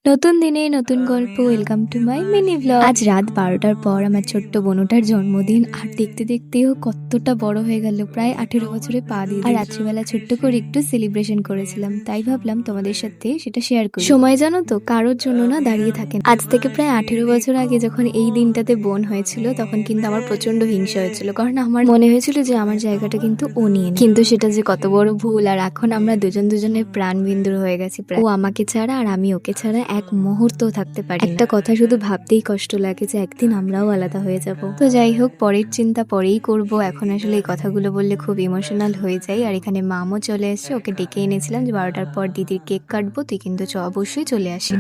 নতুন দিনে নতুন গল্প। Welcome to my mini blog. আজ রাত 12টার পর আমার ছোট্ট বোনটার জন্মদিন। আর দেখতে দেখতেও কতটা বড় হয়ে গেল, প্রায় 18 বছরে পা দিয়ে। আর রাত্রিবেলা ছোট্ট করে একটু সেলিব্রেশন করেছিলাম, তাই ভাবলাম তোমাদের সাথে সেটা শেয়ার করি। সময় জানো তো কারোর জন্য না দাঁড়িয়ে থাকে না। আজ থেকে প্রায় 18 বছর আগে যখন এই দিনটাতে বোন হয়েছিল, তখন কিন্তু আমার প্রচন্ড হিংসা হয়েছিল, কারণ আমার মনে হয়েছিল যে আমার জায়গাটা কিন্তু ও নিয়ে নেয়। কিন্তু সেটা যে কত বড় ভুল। আর এখন আমরা দুজনের প্রাণ বিন্দুর হয়ে গেছি। ও আমাকে ছাড়া আর আমি ওকে ছাড়া এক মুহূর্তও থাকতে পারি। একটা কথা শুধু ভাবতেই কষ্ট লাগে যে একদিন আমরাও আলাদা হয়ে যাব। তো যাই হোক, পরের চিন্তা পরেই করব। এখন আসলে এই কথাগুলো বললে খুব ইমোশনাল হয়ে যাই। আর এখানে মামও চলে এসেছে, ওকে ডেকে এনেছিলাম যে 12টার পর দিদির কেক কাটবো, তুই কিন্তু অবশ্যই চলে আসি।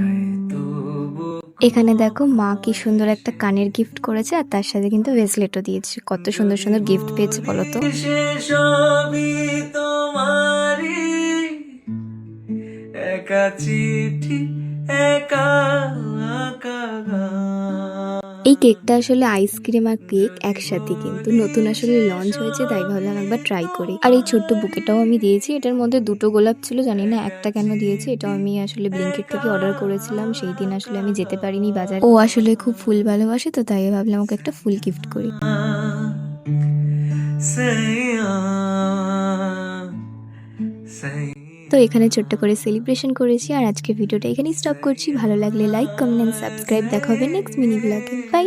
এখানে দেখো মা কি সুন্দর একটা কানের গিফট করেছে, আর তার সাথে কিন্তু ব্রেসলেটও দিয়েছে। কত সুন্দর সুন্দর গিফট পেয়েছে বলো তো। একা চিঠি একা এই কেকটা আসলে আইসক্রিম আর কেক একসাথে, কিন্তু নতুন আসলে লঞ্চ হয়েছে, তাই ভাবলাম একবার ট্রাই করি। আর এই ছোট্ট বুকেটাও আমি দিয়েছি। এটার মধ্যে দুটো গোলাপ ছিল, জানি না একটা কেন দিয়েছি। এটাও আমি আসলে ব্লিঙ্কিট থেকে অর্ডার করেছিলাম। সেই দিন আসলে আমি যেতে পারিনি বাজারে। ও আসলে খুব ফুল ভালোবাসে, তো তাই ভাবলাম ওকে একটা ফুল গিফট করি। তো এখানে ছোট্ট করে সেলিব্রেশন করেছি। আর আজকে ভিডিওটা এখানেই স্টপ করছি। ভালো লাগলে লাইক, কমেন্ট এন্ড সাবস্ক্রাইব। দেখা হবে নেক্সট মিনি ব্লগে। বাই।